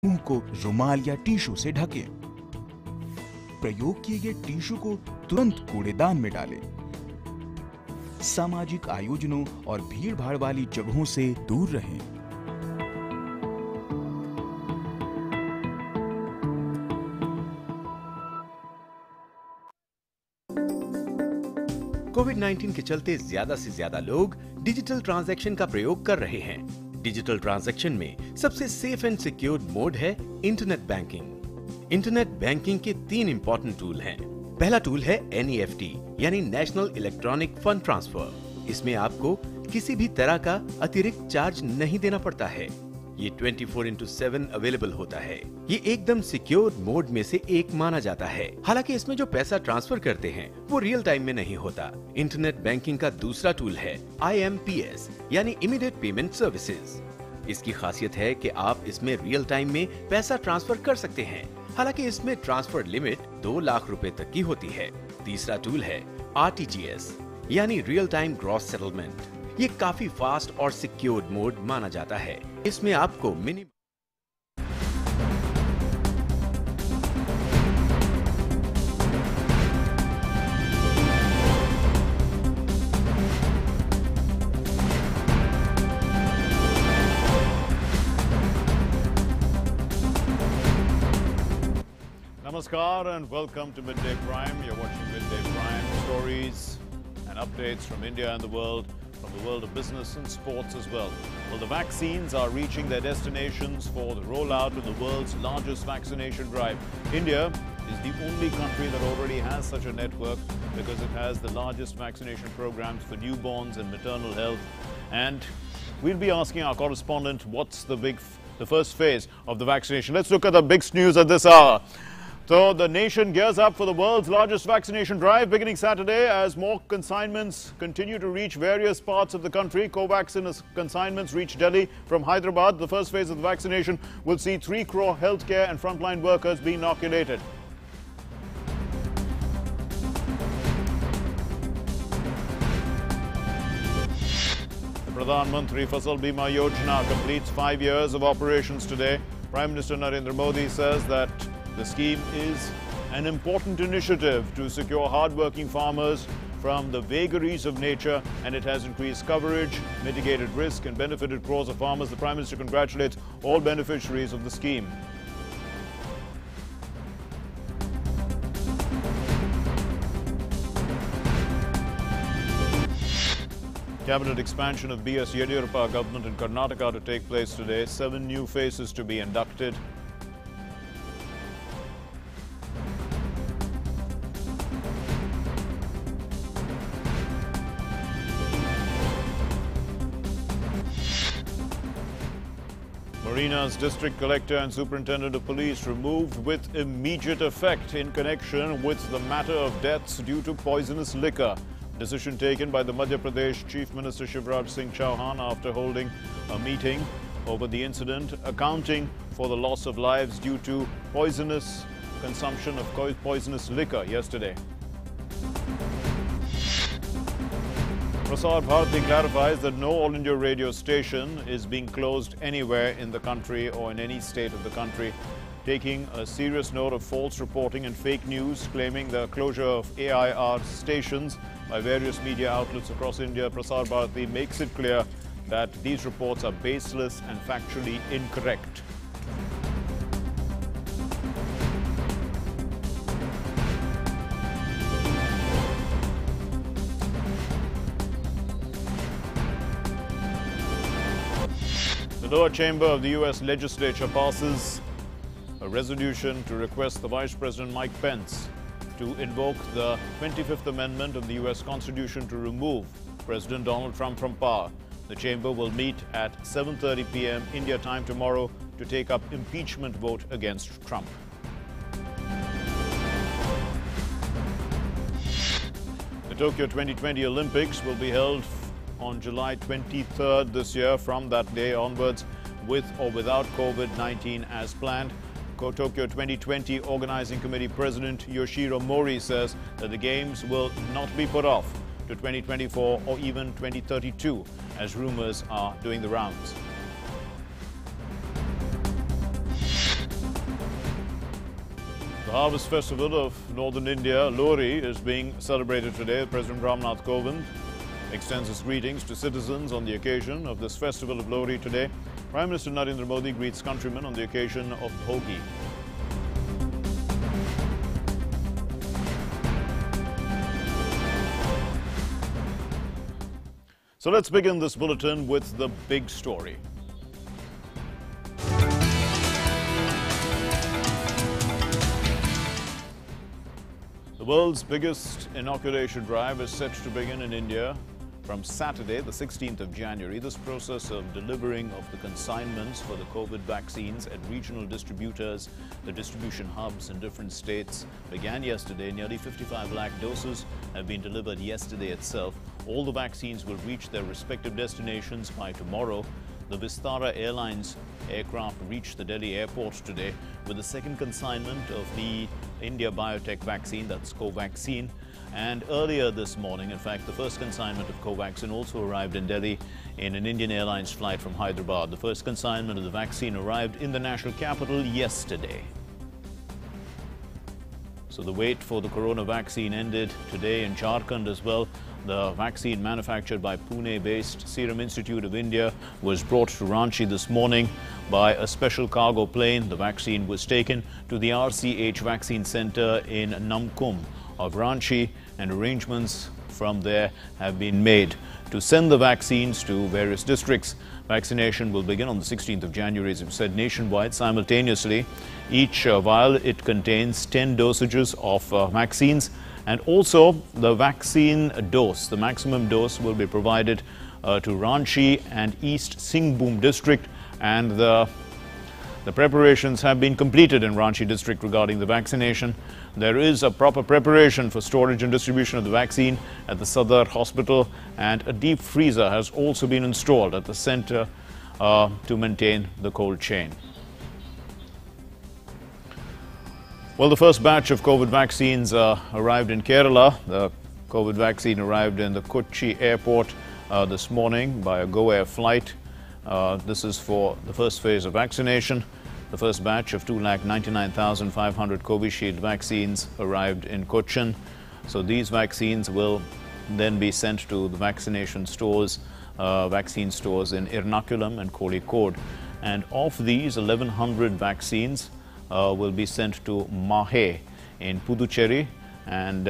मुंह को रुमाल या टिश्यू से ढकें। प्रयोग किए गए टिश्यू को तुरंत कूड़ेदान में डालें। सामाजिक आयोजनों और भीड़-भाड़ वाली जगहों से दूर रहें। कोविड-19 के चलते ज्यादा से ज्यादा लोग डिजिटल ट्रांजैक्शन का प्रयोग कर रहे हैं। डिजिटल ट्रांजैक्शन में सबसे सेफ एंड सिक्योर्ड मोड है इंटरनेट बैंकिंग। इंटरनेट बैंकिंग के 3 इंपॉर्टेंट टूल हैं। पहला टूल है NEFT यानी नेशनल इलेक्ट्रॉनिक फंड ट्रांसफर। इसमें आपको किसी भी तरह का अतिरिक्त चार्ज नहीं देना पड़ता है। ये 24/7 अवेलेबल होता है। ये एकदम सिक्योर मोड में से एक माना जाता है। हालांकि इसमें जो पैसा ट्रांसफर करते हैं वो रियल टाइम में नहीं होता। इंटरनेट बैंकिंग का दूसरा टूल है IMPS यानी इमीडिएट पेमेंट सर्विसेज। इसकी खासियत है कि आप इसमें रियल टाइम में पैसा ट्रांसफर कर सकते हैं। हालांकि इसमें ट्रांसफर लिमिट 2 लाख रुपए तक की होती है। तीसरा टूल है RTGS यानी रियल टाइम ग्रॉस सेटलमेंट। ये काफी फास्ट और सिक्योर्ड मोड माना जाता है। इसमें आपको minimum Namaskar and welcome to Midday Prime. You're watching Midday Prime, stories and updates from India and the world, from the world of business and sports as well. Well, the vaccines are reaching their destinations for the rollout of the world's largest vaccination drive. India is the only country that already has such a network because it has the largest vaccination programs for newborns and maternal health. And we'll be asking our correspondent what's the first phase of the vaccination. Let's look at the big news at this hour. So the nation gears up for the world's largest vaccination drive beginning Saturday as more consignments continue to reach various parts of the country. Covaxin consignments reach Delhi from Hyderabad. The first phase of the vaccination will see 3 crore healthcare and frontline workers being inoculated. The Pradhan Mantri Fasal Bima Yojana completes 5 years of operations today. Prime Minister Narendra Modi says that the scheme is an important initiative to secure hard-working farmers from the vagaries of nature, and it has increased coverage, mitigated risk and benefited crores of farmers. The Prime Minister congratulates all beneficiaries of the scheme. Cabinet expansion of B.S. Yediyurappa government in Karnataka to take place today. 7 new faces to be inducted. Marina's district collector and superintendent of police removed with immediate effect in connection with the matter of deaths due to poisonous liquor. Decision taken by the Madhya Pradesh Chief Minister Shivraj Singh Chauhan after holding a meeting over the incident, accounting for the loss of lives due to poisonous consumption of poisonous liquor yesterday. Prasar Bharati clarifies that no All India radio station is being closed anywhere in the country or in any state of the country, taking a serious note of false reporting and fake news claiming the closure of AIR stations by various media outlets across India. Prasar Bharati makes it clear that these reports are baseless and factually incorrect. The lower chamber of the US legislature passes a resolution to request the Vice President Mike Pence to invoke the 25th Amendment of the US Constitution to remove President Donald Trump from power. The chamber will meet at 7:30 p.m. India time tomorrow to take up impeachment vote against Trump. The Tokyo 2020 Olympics will be held on July 23rd this year. From that day onwards, with or without COVID-19 as planned. Tokyo 2020 Organizing Committee President Yoshiro Mori says that the Games will not be put off to 2024 or even 2032, as rumors are doing the rounds. The harvest festival of northern India, Lohri, is being celebrated today. President Ramnath Kovind extends his greetings to citizens on the occasion of this festival of Lohri today. Prime Minister Narendra Modi greets countrymen on the occasion of Bhogi. So let's begin this bulletin with the big story. The world's biggest inoculation drive is set to begin in India from Saturday, the 16th of January. This process of delivering of the consignments for the COVID vaccines at regional distributors, the distribution hubs in different states, began yesterday. Nearly 55 lakh doses have been delivered yesterday itself. All the vaccines will reach their respective destinations by tomorrow. The Vistara Airlines aircraft reached the Delhi airport today with the second consignment of the India Biotech vaccine, that's Covaxin. And earlier this morning, in fact, the first consignment of Covaxin also arrived in Delhi in an Indian Airlines flight from Hyderabad. The first consignment of the vaccine arrived in the national capital yesterday. So the wait for the corona vaccine ended today in Jharkhand as well. The vaccine manufactured by Pune-based Serum Institute of India was brought to Ranchi this morning by a special cargo plane. The vaccine was taken to the RCH Vaccine Center in Namkum of Ranchi, and arrangements from there have been made to send the vaccines to various districts. Vaccination will begin on the 16th of January, as we've said, nationwide. Simultaneously, each vial, it contains 10 dosages of vaccines. And also the vaccine dose, the maximum dose will be provided to Ranchi and East Singhbhum district, and the preparations have been completed in Ranchi district regarding the vaccination. There is a proper preparation for storage and distribution of the vaccine at the Sadar Hospital, and a deep freezer has also been installed at the center to maintain the cold chain. Well, the first batch of COVID vaccines arrived in Kerala. The COVID vaccine arrived in the Kochi airport this morning by a Go Air flight. This is for the first phase of vaccination. The first batch of 299,500 Covishield vaccines arrived in Cochin. So these vaccines will then be sent to the vaccination stores, vaccine stores in Ernakulam and Kozhikode. And of these, 1,100 vaccines will be sent to Mahe in Puducherry, and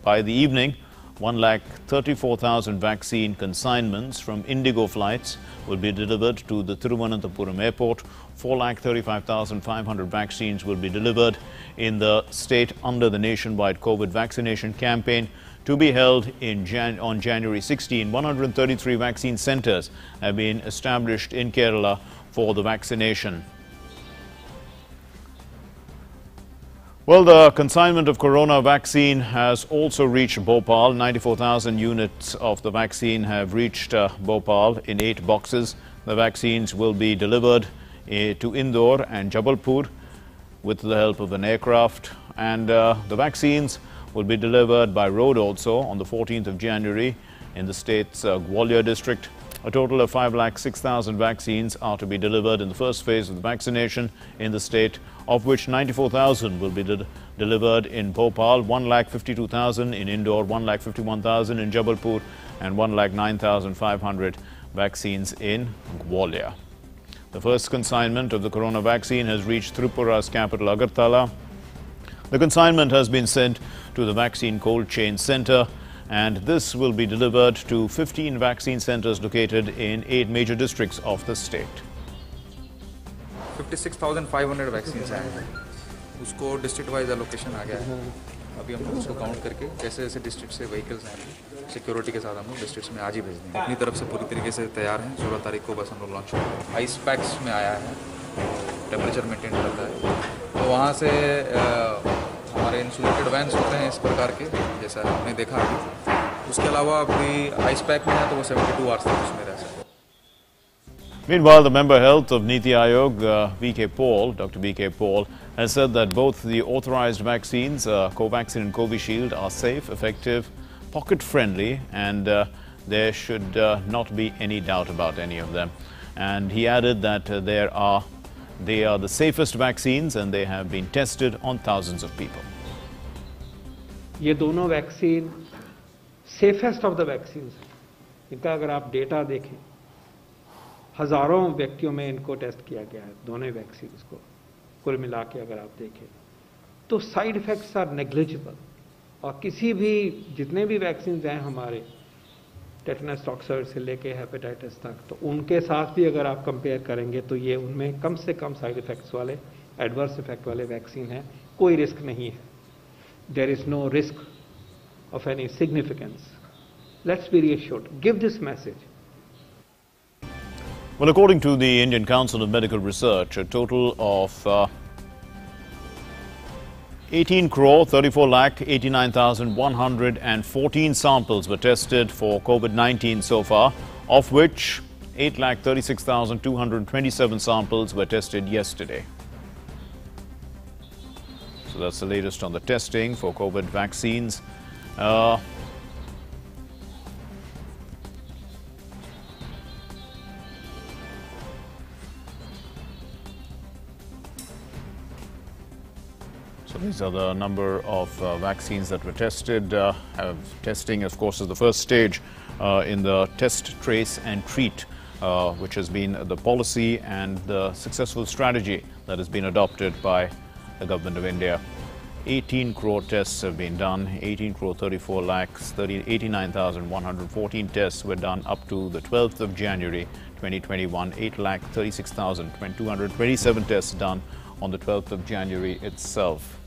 by the evening, 134,000 vaccine consignments from Indigo flights will be delivered to the Thiruvananthapuram airport. 435,500 vaccines will be delivered in the state under the nationwide COVID vaccination campaign to be held on January 16. 133 vaccine centers have been established in Kerala for the vaccination. Well, the consignment of corona vaccine has also reached Bhopal. 94,000 units of the vaccine have reached Bhopal in 8 boxes. The vaccines will be delivered to Indore and Jabalpur with the help of an aircraft. And the vaccines will be delivered by road also on the 14th of January in the state's Gwalior district. A total of 506,000 vaccines are to be delivered in the first phase of the vaccination in the state, of which 94,000 will be delivered in Bhopal, 152,000 in Indore, 151,000 in Jabalpur, and 109,500 vaccines in Gwalior. The first consignment of the corona vaccine has reached Tripura's capital, Agartala. The consignment has been sent to the Vaccine Cold Chain Center, and this will be delivered to 15 vaccine centers located in 8 major districts of the state. 56,500 vaccine आए हैं, उसको district wise allocation आ गया है। अभी हम लोग उसको count करके जैसे जैसे डिस्ट्रिक्ट से व्हीकल्स आएंगे सिक्योरिटी के साथ हम लोग डिस्ट्रिक्ट में आज ही भेज देंगे। अपनी तरफ से पूरी तरीके से तैयार हैं। 16 तारीख को बस हम लोग लॉन्च होंगे। आइस पैक्स में आया है, टेम्परेचर मेंटेन करता है, तो वहाँ से हमारे इंसुलेटेड वैन्स होते हैं इस प्रकार के, जैसा आपने देखा है। उसके अलावा अभी आइस पैक में है तो वो 72 आवर्स तक उसमें रह सकते हैं। Meanwhile, the member health of Niti Aayog, V.K. Paul, Dr. V.K. Paul, has said that both the authorized vaccines, Covaxin and Covishield, are safe, effective, pocket-friendly, and there should not be any doubt about any of them. And he added that there are They are the safest vaccines and they have been tested on thousands of people. ये दोनों vaccine safest of the vaccine हैं। इनका अगर आप data देखें, हजारों व्यक्तियों में इनको टेस्ट किया गया है, दोनों वैक्सीन को कुल मिला के अगर आप देखें तो साइड इफेक्ट्स आर नेग्लिजिबल। और किसी भी जितने भी वैक्सीन हैं हमारे टेटनस टॉक्सर से लेके हेपेटाइटिस तक, तो उनके साथ भी अगर आप कंपेयर करेंगे तो ये उनमें कम से कम साइड इफेक्ट्स वाले, एडवर्स इफेक्ट वाले वैक्सीन हैं। कोई रिस्क नहीं है। There is no risk of any significance. Let's be reassured. Give this message. Well, according to the Indian Council of Medical Research, a total of 18,34,89,114 samples were tested for COVID-19 so far, of which 8,36,227 samples were tested yesterday. So that's the latest on the testing for COVID vaccines. So these are the number of vaccines that were tested. Testing, of course, is the first stage in the test, trace and treat, which has been the policy and the successful strategy that has been adopted by the Government of India. 18 crore tests have been done. 18 crore 34 lakhs 89,114 tests were done up to the 12th of January 2021. 8,36,227 tests done on the 12th of January itself.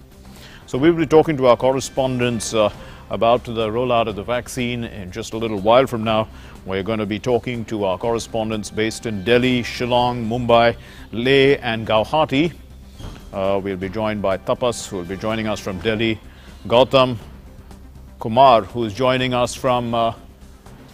So we'll be talking to our correspondents about the rollout of the vaccine in just a little while from now. We're going to be talking to our correspondents based in Delhi, Shillong, Mumbai, Leh and Guwahati. We'll be joined by Tapas, who will be joining us from Delhi, Gautam Kumar, who is joining us from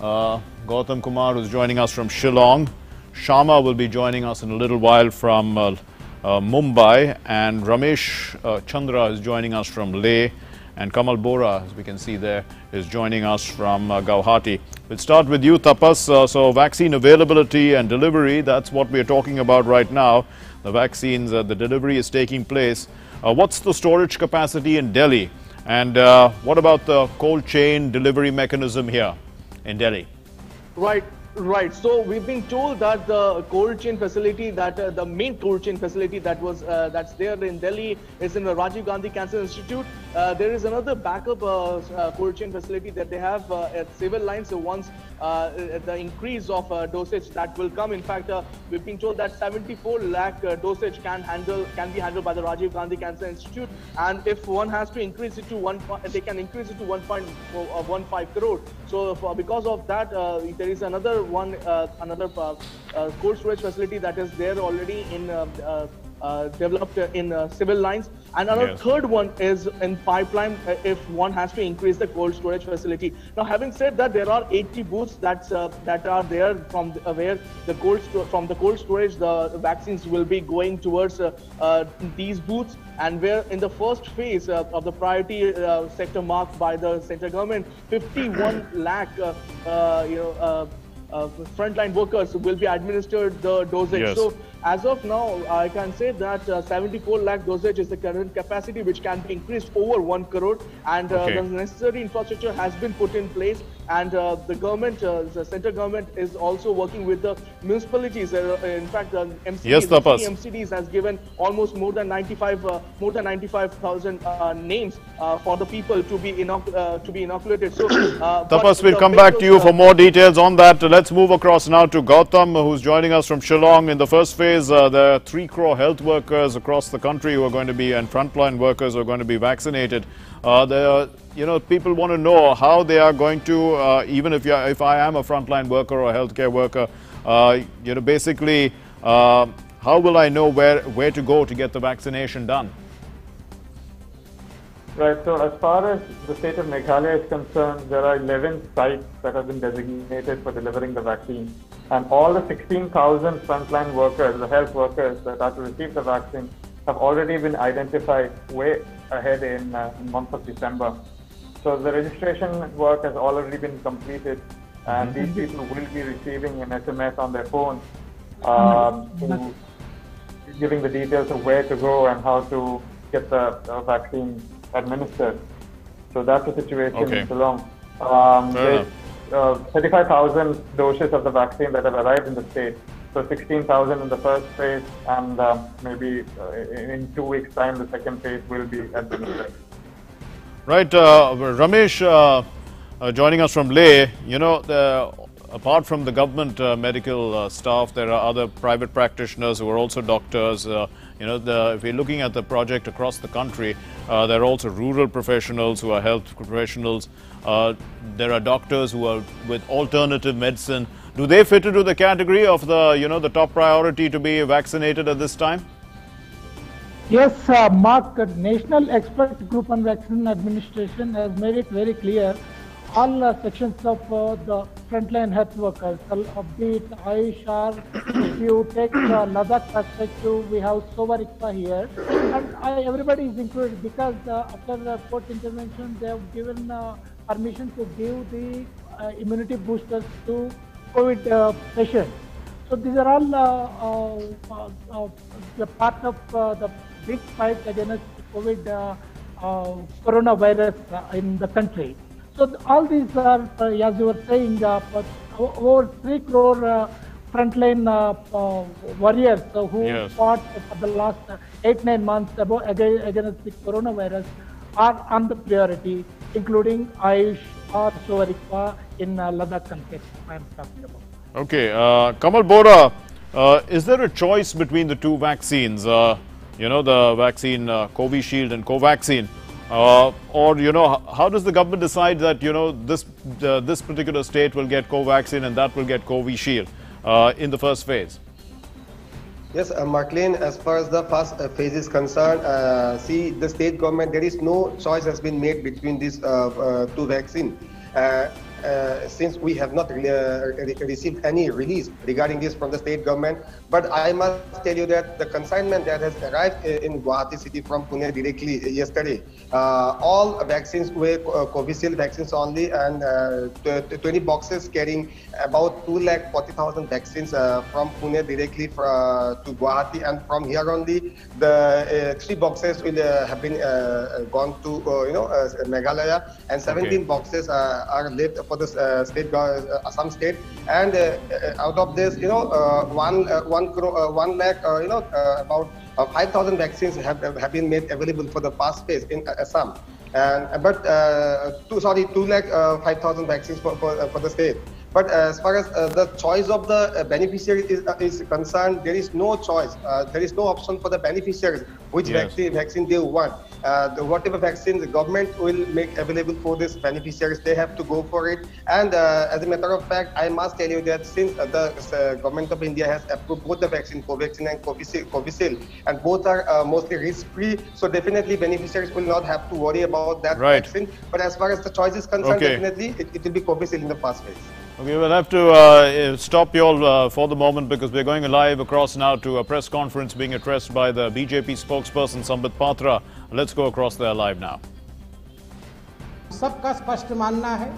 Shillong. Shama will be joining us in a little while from Mumbai, and Ramesh Chandra is joining us from Leh, and Kamal Bora, as we can see there, is joining us from Guwahati. We'll start with you, Tapas. So vaccine availability and delivery, that's what we're talking about right now. The vaccines, the delivery is taking place. What's the storage capacity in Delhi? And what about the cold chain delivery mechanism here in Delhi? Right. So we've been told that the cold chain facility, the main cold chain facility that's there in Delhi is in the Rajiv Gandhi Cancer Institute. There is another backup cold chain facility that they have at Civil Lines. So once the increase of dosage that will come, in fact, we've been told that 74 lakh dosage can be handled by the Rajiv Gandhi Cancer Institute, and if one has to increase it to they can increase it to 1.15 crore. So because of that, there is another cold storage facility that is there already in developed in Civil Lines, and another third one is in pipeline if one has to increase the cold storage facility. Now, having said that, there are 80 booths that are there from where the cold storage the vaccines will be going towards these booths, and where in the first phase of the priority sector marked by the central government, 51 lakh frontline workers will be administered the dosage. Yes. So as of now, I can say that 74 lakh dosage is the current capacity, which can be increased over 1 crore, and the necessary infrastructure has been put in place, and the government, the central government is also working with the municipalities. In fact, the MCDs has given almost more than 95,000 names for the people to be inoculated. So Tapas, we'll come back to you for more details on that. Let's move across now to Gautam, who's joining us from Shillong. In the first phase, there are 3 crore health workers across the country who are going to be, and frontline workers who are going to be vaccinated. People want to know how they are going to, even if I am a frontline worker or a healthcare worker, basically, how will I know where to go to get the vaccination done? Right, so as far as the state of Meghalaya is concerned, there are 11 sites that have been designated for delivering the vaccine. And all the 16,000 frontline workers, the health workers that are to receive the vaccine, have already been identified way ahead in month of December. So the registration work has already been completed, and these people will be receiving an SMS on their phone to giving the details of where to go and how to get the vaccine administered. So that's the situation in Shillong. There's 35,000 doses of the vaccine that have arrived in the state. So 16,000 in the first phase, and maybe in 2 weeks' time, the second phase will be administered. Right, Ramesh, joining us from Leh. You know, apart from the government medical staff, there are other private practitioners who are also doctors. You know, if we're looking at the project across the country, there are also rural professionals who are health professionals. There are doctors who are with alternative medicine. Do they fit into the category of the, you know, the top priority to be vaccinated at this time? Yes, Mark, National Expert Group on Vaccine Administration has made it very clear. All sections of the frontline health workers, be it Ayush or if you take Ladakh perspective, we have Sowa Riksha here, and everybody is included because after the court intervention, they have given permission to give the immunity boosters to COVID patients. So these are all the part of the big fight against COVID coronavirus in the country. So all these are, as you were saying, over 3 crore frontline warriors who fought for the last 8-9 months against the coronavirus are on the priority, including Ayush or Sowa Riksha in Ladakh and Kashmir I am talking about. Okay, Kamal Bora, is there a choice between the two vaccines? You know, the vaccine Covishield and Covaxin, or you know, how does the government decide that, you know, this particular state will get Covaxin and that will get Covishield in the first phase? Yes, Marklin, as far as the first phase is concerned, see, the state government, there is no choice has been made between these two vaccines. Since we have not received any release regarding this from the state government. But I must tell you that the consignment that has arrived in Guwahati city from Pune directly yesterday, all vaccines were Covishield vaccines only, and 20 boxes carrying about 240,000 vaccines from Pune directly to Guwahati, and from here only the 3 boxes will have been gone to Meghalaya, and 17 boxes are left for the state, Assam state, and out of this, 1 lakh, about 5,000 vaccines have been made available for the first phase in Assam, and 2 lakh 5,000 vaccines for the state. But as far as the choice of the beneficiary is concerned, there is no choice. There is no option for the beneficiaries which vaccine they want. Whatever vaccine the government will make available for these beneficiaries, they have to go for it. And as a matter of fact, I must tell you that since the government of India has approved both the vaccine, Covaxin and Covishield, and both are mostly risk-free, so definitely beneficiaries will not have to worry about that vaccine. But as far as the choice is concerned, definitely it will be Covishield in the first phase. Okay, we'll have to stop you all for the moment, because we're going live across now to a press conference being addressed by the BJP spokesperson Sambit Patra. Let's go across there live now. सबका स्पष्ट मानना है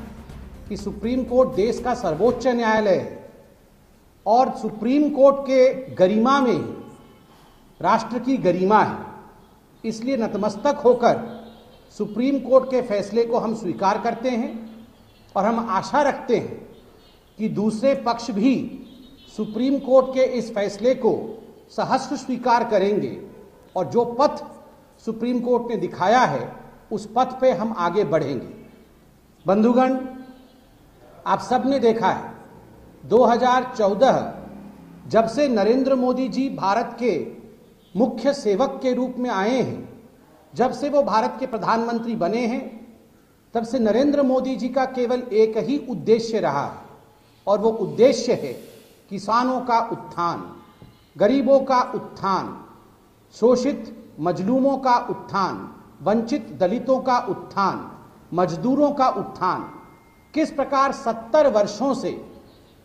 कि supreme court देश का सर्वोच्च न्यायालय है और सुप्रीम कोर्ट के गरिमा में राष्ट्र की गरिमा है, इसलिए नतमस्तक होकर सुप्रीम कोर्ट के फैसले को हम स्वीकार करते हैं और हम आशा रखते हैं कि दूसरे पक्ष भी सुप्रीम कोर्ट के इस फैसले को सहर्ष स्वीकार करेंगे और जो पथ सुप्रीम कोर्ट ने दिखाया है उस पथ पे हम आगे बढ़ेंगे। बंधुगण, आप सब ने देखा है 2014 जब से नरेंद्र मोदी जी भारत के मुख्य सेवक के रूप में आए हैं, जब से वो भारत के प्रधानमंत्री बने हैं, तब से नरेंद्र मोदी जी का केवल एक ही उद्देश्य रहा है और वो उद्देश्य है किसानों का उत्थान, गरीबों का उत्थान, शोषित मजलूमों का उत्थान, वंचित दलितों का उत्थान, मजदूरों का उत्थान। किस प्रकार 70 वर्षों से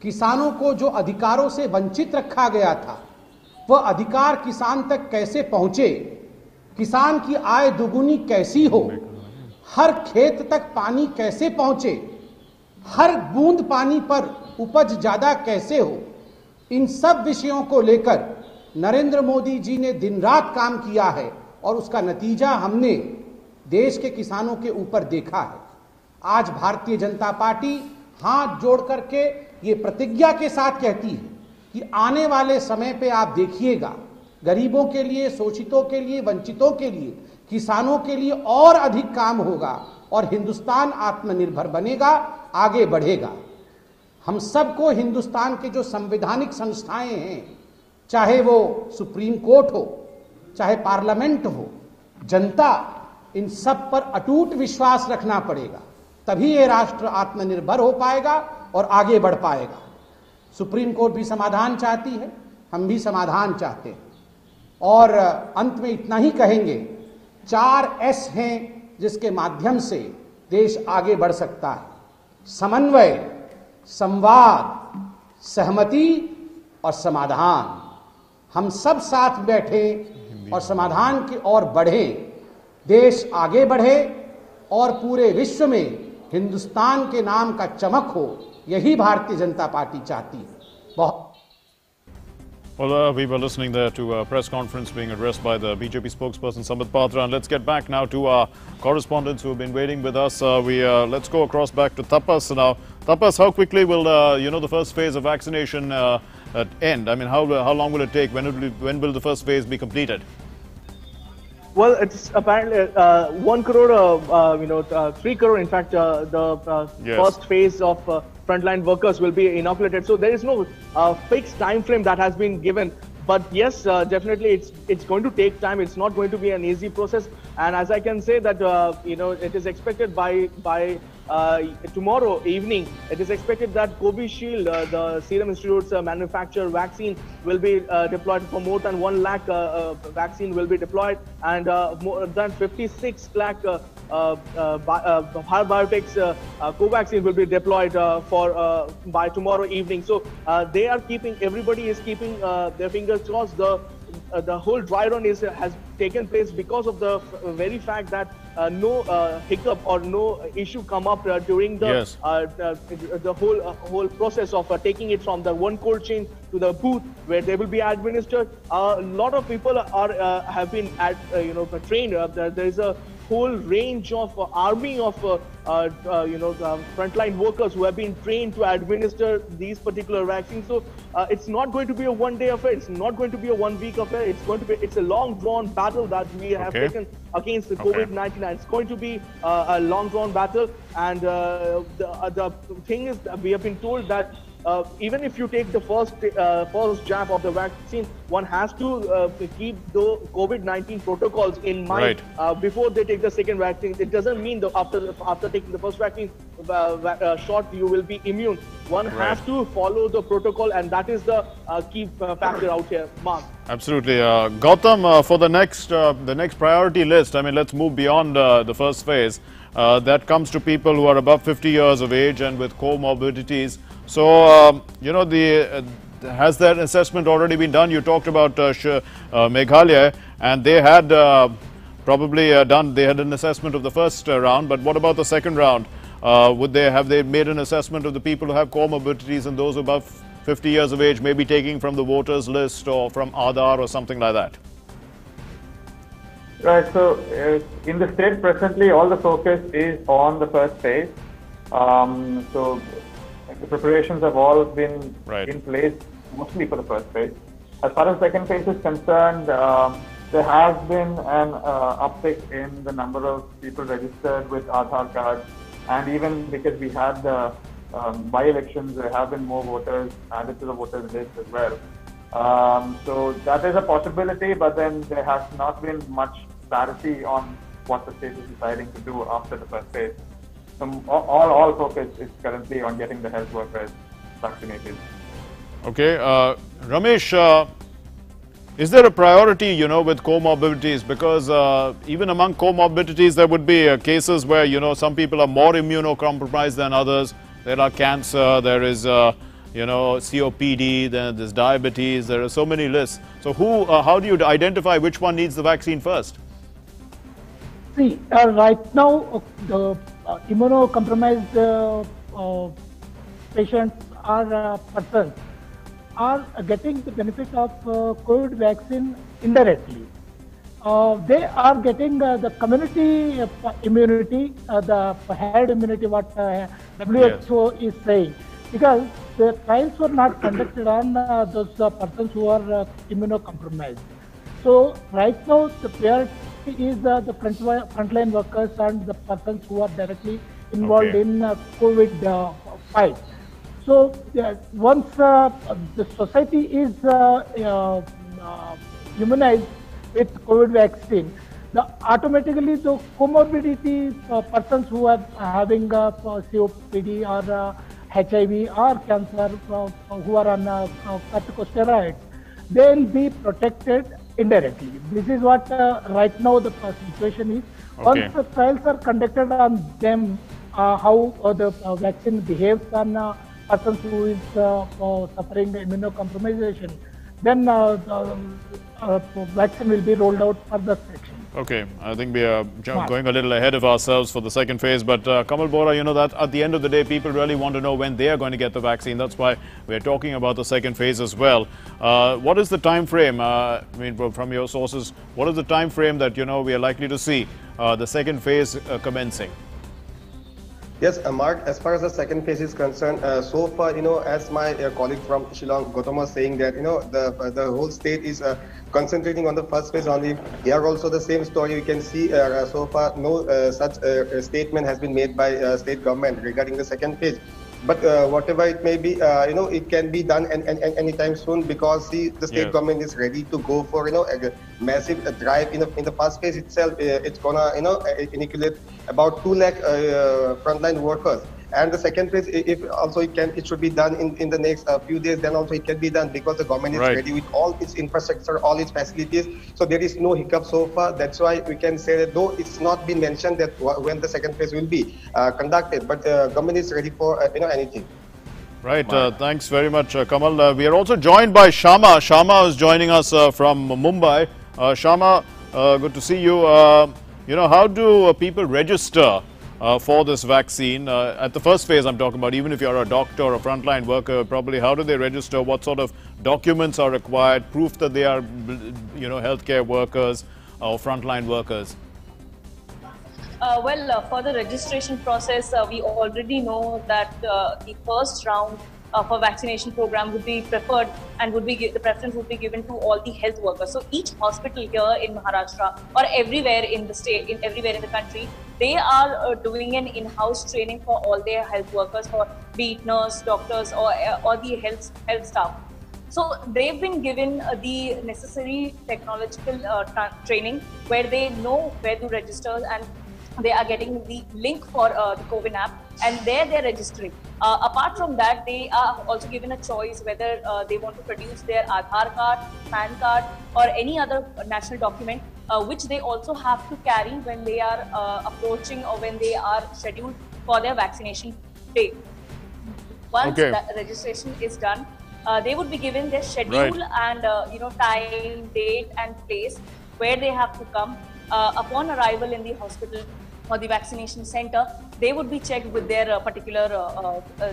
किसानों को जो अधिकारों से वंचित रखा गया था वह अधिकार किसान तक कैसे पहुंचे, किसान की आय दुगुनी कैसी हो, हर खेत तक पानी कैसे पहुंचे, हर बूंद पानी पर उपज ज्यादा कैसे हो, इन सब विषयों को लेकर नरेंद्र मोदी जी ने दिन रात काम किया है और उसका नतीजा हमने देश के किसानों के ऊपर देखा है। आज भारतीय जनता पार्टी हाथ जोड़ करके ये प्रतिज्ञा के साथ कहती है कि आने वाले समय पे आप देखिएगा, गरीबों के लिए, शोषितों के लिए, वंचितों के लिए, किसानों के लिए और अधिक काम होगा और हिंदुस्तान आत्मनिर्भर बनेगा, आगे बढ़ेगा। हम सबको हिंदुस्तान के जो संवैधानिक संस्थाएं हैं, चाहे वो सुप्रीम कोर्ट हो, चाहे पार्लियामेंट हो, जनता, इन सब पर अटूट विश्वास रखना पड़ेगा, तभी ये राष्ट्र आत्मनिर्भर हो पाएगा और आगे बढ़ पाएगा। सुप्रीम कोर्ट भी समाधान चाहती है, हम भी समाधान चाहते हैं और अंत में इतना ही कहेंगे, 4 S हैं जिसके माध्यम से देश आगे बढ़ सकता है: समन्वय, संवाद, सहमति और समाधान। हम सब साथ बैठे और समाधान की ओर बढ़े, देश आगे बढ़े और पूरे विश्व में हिंदुस्तान के नाम का चमक हो, यही भारतीय जनता पार्टी चाहती है। बहुत Well, we were listening there to a press conference being addressed by the BJP spokesperson Sambit Patra, and let's get back now to our correspondents who have been waiting with us. Let's go across back to Tapas now. Tapas, how quickly will the first phase of vaccination end? I mean, how long will it take? When will the first phase be completed? Well, it's apparently 1 crore, 3 crore. In fact, the Yes. first phase of frontline workers will be inoculated. So there is no fixed time frame that has been given. But yes, definitely it's going to take time. It's not going to be an easy process. And as I can say that it is expected by tomorrow evening, it is expected that Covishield, the Serum Institute's manufactured vaccine, will be deployed. For more than 1 lakh vaccine will be deployed, and more than 56 lakh Biotech's Covaxin will be deployed by tomorrow evening. So everybody is keeping their fingers crossed. The whole dry run has taken place because of the very fact that no hiccup or no issue come up during the Yes. The whole process of taking it from the one cold chain to the booth where they will be administered. A lot of people have been trained. There is a whole range of army of frontline workers who have been trained to administer these particular vaccines. So it's not going to be a one-day affair. It's not going to be a one-week affair. It's a long-drawn battle that we have taken against the COVID-19. And it's going to be a long-drawn battle. And the thing is, that we have been told that even if you take the first jab of the vaccine, one has to keep the COVID-19 protocols in mind before they take the second vaccine. It doesn't mean that after taking the first vaccine shot you will be immune. One has to follow the protocol, and that is the key factor out here, Mark. Absolutely. Gautam, for the next priority list, I mean, let's move beyond the first phase. That comes to people who are above 50 years of age and with comorbidities. So, has that assessment already been done? You talked about Meghalaya, and they had they had an assessment of the first round, but what about the second round? Have they made an assessment of the people who have comorbidities and those above 50 years of age, maybe taking from the voters list or from Aadhaar or something like that? Right, so in the state presently, all the focus is on the first phase. So the preparations have all been in place mostly for the first phase. As far as second phase is concerned, there has been an uptick in the number of people registered with Aadhaar cards, and even because we had the by-elections, there have been more voters added to the voters list as well. So that is a possibility, but then there has not been much clarity on what the state is deciding to do after the first phase. So all focus is currently on getting the health workers vaccinated. Okay, Ramesh, is there a priority, with comorbidities? Because even among comorbidities, there would be cases where, some people are more immunocompromised than others. There are cancer, there is, COPD, then there's diabetes, there are so many lists. So how do you identify which one needs the vaccine first? See, right now, the immunocompromised patients are persons are getting the benefit of COVID vaccine indirectly. They are getting the community immunity, the herd immunity, what WHO is saying, because the trials were not conducted on those persons who are immunocompromised. So right now the priority is the frontline workers and the persons who are directly involved in COVID fight. So once the society is immunized with COVID vaccine, automatically the comorbidity persons who are having COPD or HIV or cancer, who are on corticosteroids, they will be protected indirectly. This is what right now the situation is. Once the trials are conducted on them, how the vaccine behaves on persons who is suffering immunocompromisation, then vaccine will be rolled out for the section. Okay, I think we are going a little ahead of ourselves for the second phase, but Kamal Bora, you know that at the end of the day, people really want to know when they are going to get the vaccine. That's why we're talking about the second phase as well. What is the time frame? I mean, from your sources, what is the time frame that, you know, we are likely to see the second phase commencing? Yes, Mark, as far as the second phase is concerned, so far, you know, as my colleague from Shillong, Gautam, was saying that, you know, the whole state is concentrating on the first phase only. Here also the same story. You can see so far no such statement has been made by state government regarding the second phase. But whatever it may be, you know, it can be done anytime soon, because the state government is ready to go for, you know, a massive drive. In the first phase itself, it's gonna, you know, inoculate about 2 lakh frontline workers. And the second phase, if also it should be done in the next few days, then also it can be done, because the government is ready with all its infrastructure, all its facilities. So there is no hiccup so far. That's why we can say that, though it's not been mentioned that when the second phase will be conducted, but government is ready for you know, anything. Right. Thanks very much, Kamal. We are also joined by Shama. Shama is joining us from Mumbai. Shama, good to see you. You know, how do people register for this vaccine? At the first phase I'm talking about, even if you're a doctor or a frontline worker, probably how do they register? What sort of documents are required? Proof that they are, you know, healthcare workers or frontline workers? For the registration process, we already know that the first round for vaccination program would be preferred, and the preference would be given to all the health workers. So each hospital here in Maharashtra or everywhere in the state, everywhere in the country, they are doing an in-house training for all their health workers, for be it nurse, doctors, or the health staff. So they've been given the necessary technological training, where they know where to register, and they are getting the link for the COVID app, and there they're registering. Apart from that, they are also given a choice whether they want to produce their Aadhaar card, PAN card, or any other national document, which they also have to carry when they are approaching or when they are scheduled for their vaccination day. Once that registration is done, they would be given their schedule and you know, time, date, and place where they have to come. Upon arrival in the hospital or the vaccination center, they would be checked with their particular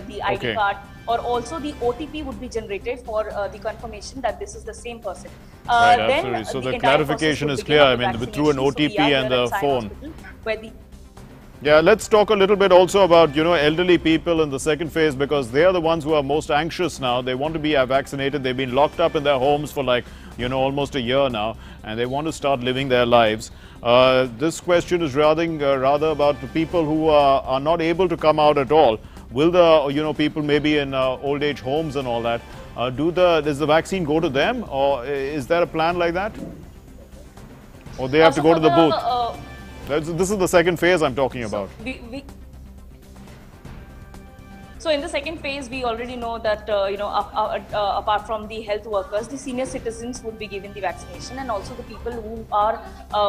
the ID card, or also the OTP would be generated for the confirmation that this is the same person. Right, absolutely. So the clarification is clear. I mean, through an OTP and the phone. Yeah, let's talk a little bit also about, you know, elderly people in the second phase, because they are the ones who are most anxious now. They want to be vaccinated. They've been locked up in their homes for, like, you know, almost a year now, and they want to start living their lives. This question is rather about the people who are not able to come out at all. Will the, you know, people maybe in old age homes and all that, does the vaccine go to them, or is there a plan like that? Or they have to go to the booth? This is the second phase I'm talking about. So in the second phase, we already know that, you know, apart from the health workers, the senior citizens would be given the vaccination, and also the people who are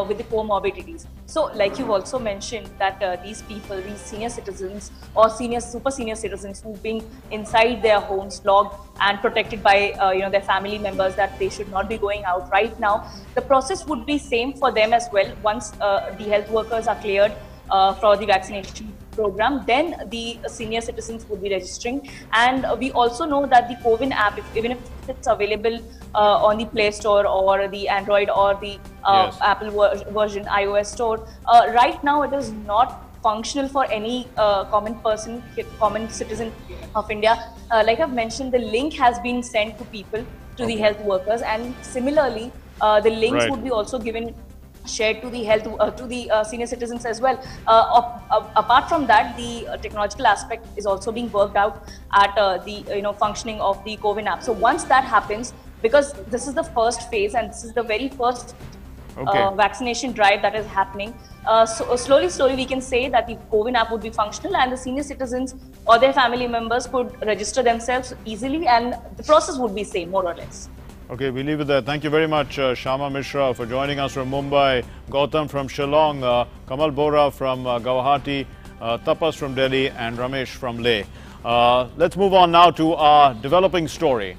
with the comorbidities. So like you've also mentioned that these people, these senior citizens or super senior citizens who've been inside their homes, locked and protected by, you know, their family members, that they should not be going out right now, the process would be same for them as well. Once the health workers are cleared for the vaccination program, then the senior citizens would be registering. And we also know that the CoWIN app, even if it's available on the Play Store or the Android or the Apple version, iOS store, right now it is not functional for any common citizen of India. Like I've mentioned, the link has been sent to people, to the health workers, and similarly, the links would be also shared to the senior citizens as well. Apart from that, the technological aspect is also being worked out at the functioning of the CoWIN app. So once that happens, because this is the first phase and this is the very first vaccination drive that is happening, so slowly we can say that the CoWIN app would be functional and the senior citizens or their family members could register themselves easily, and the process would be same, more or less. Okay, we leave it there. Thank you very much, Shama Mishra, for joining us from Mumbai, Gautam from Shillong, Kamal Bora from Guwahati, Tapas from Delhi, and Ramesh from Leh. Let's move on now to our developing story.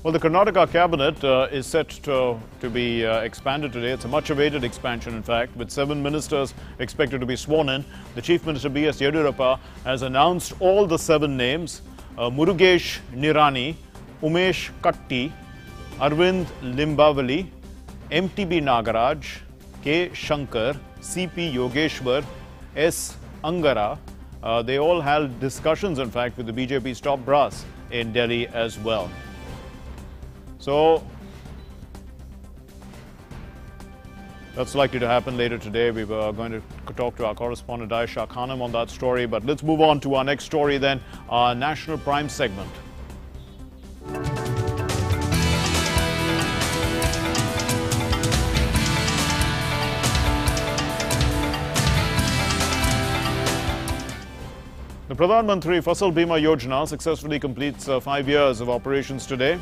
Well, the Karnataka cabinet is set to be expanded today. It's a much-awaited expansion, in fact, with 7 ministers expected to be sworn in. The Chief Minister B.S. Yediyurappa has announced all the 7 names: Murugesh Nirani, Umesh Katti, Arvind Limbavali, MTB Nagaraj, K. Shankar, C.P. Yogeshwar, S. Angara. They all held discussions, in fact, with the BJP's top brass in Delhi as well. So that's likely to happen later today. We were going to talk to our correspondent Aisha Khanam on that story. But let's move on to our next story then, our National Prime segment. The Pradhan Mantri Fasal Bima Yojana successfully completes 5 years of operations today.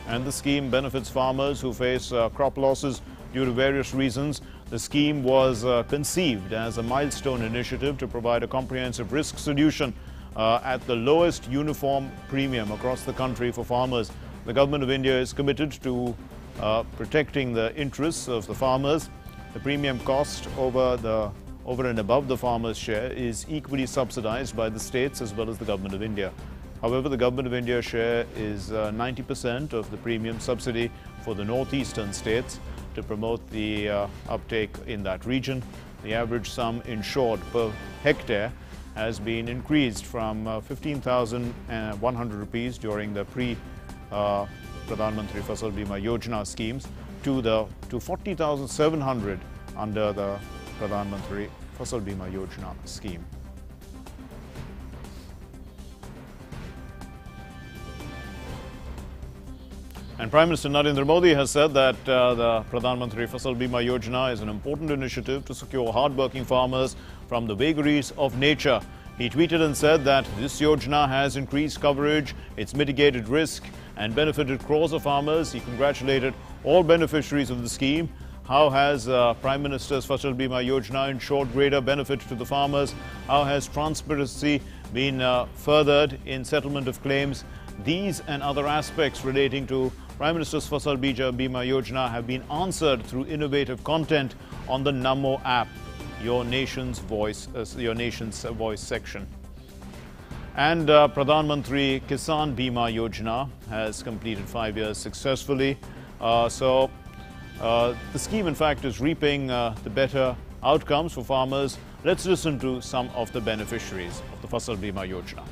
And the scheme benefits farmers who face crop losses due to various reasons. The scheme was conceived as a milestone initiative to provide a comprehensive risk solution at the lowest uniform premium across the country for farmers. The Government of India is committed to protecting the interests of the farmers. The premium cost over and above the farmers' share is equally subsidized by the states as well as the Government of India. However, the Government of India's share is 90% of the premium subsidy for the northeastern states to promote the uptake in that region. The average sum insured per hectare has been increased from 15,100 rupees during the Pradhan Mantri Fasal Bima Yojana schemes to 40,700 under the Pradhan Mantri Fasal Bima Yojana scheme. And Prime Minister Narendra Modi has said that the Pradhan Mantri Fasal Bima Yojana is an important initiative to secure hard-working farmers from the vagaries of nature. He tweeted and said that this Yojana has increased coverage, it's mitigated risk and benefited crores of farmers. He congratulated all beneficiaries of the scheme. How has Prime Minister's Fasal Bima Yojana ensured greater benefit to the farmers? How has transparency been furthered in settlement of claims? These and other aspects relating to Prime Minister's Fasal Bima Yojana have been answered through innovative content on the Namo app, your nation's voice section. And Pradhan Mantri Kisan Bima Yojana has completed 5 years successfully. The scheme, in fact, is reaping the better outcomes for farmers. Let's listen to some of the beneficiaries of the Fasal Bima Yojana.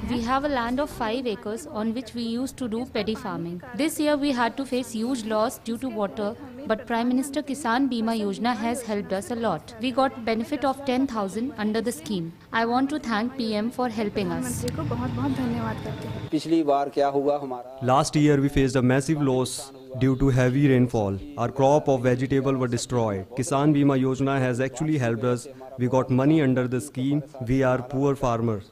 We have a land of 5 acres on which we used to do paddy farming. This year we had to face huge loss due to water, but Prime Minister Kisan Bima Yojana has helped us a lot. We got benefit of 10,000 under the scheme. I want to thank PM for helping us. Last year we faced a massive loss due to heavy rainfall. Our crop of vegetable were destroyed. Kisan Bima Yojana has actually helped us. We got money under the scheme. We are poor farmers.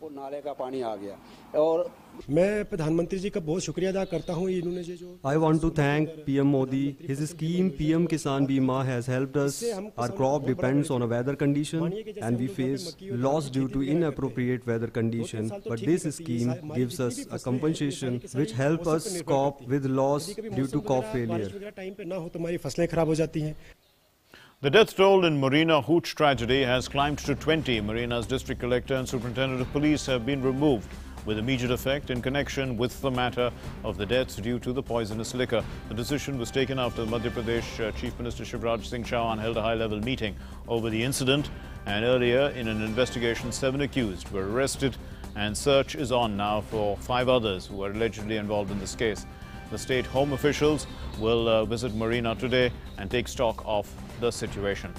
मैं प्रधानमंत्री जी का बहुत शुक्रिया अदा करता हूँ इन्होंने जो I want to thank PM Modi. His scheme PM Kisan Bima has helped us. Our crop depends on a weather condition and we face loss due to inappropriate weather condition. But this scheme gives us a compensation which help us cope with loss due to crop failure. Time पे ना हो तो हमारी फसलें खराब हो जाती हैं. The death toll in Morena Hooch tragedy has climbed to 20. Morena's district collector and superintendent of police have been removed with immediate effect in connection with the matter of the deaths due to the poisonous liquor. The decision was taken after the Madhya Pradesh Chief Minister Shivraj Singh Chauhan held a high-level meeting over the incident, and earlier in an investigation 7 accused were arrested and search is on now for 5 others who are allegedly involved in this case. The state home officials will visit Morena today and take stock of the situation.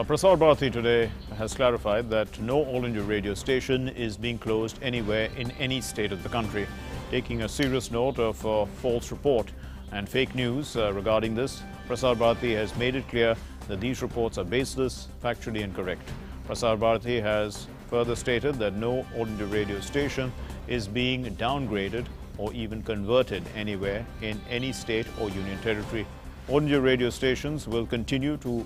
Prasar Bharati today has clarified that no All India radio station is being closed anywhere in any state of the country. Taking a serious note of false report and fake news regarding this, Prasar Bharati has made it clear that these reports are baseless, factually incorrect. Prasar Bharati has further stated that no All India radio station is being downgraded or even converted anywhere in any state or union territory. All India radio stations will continue to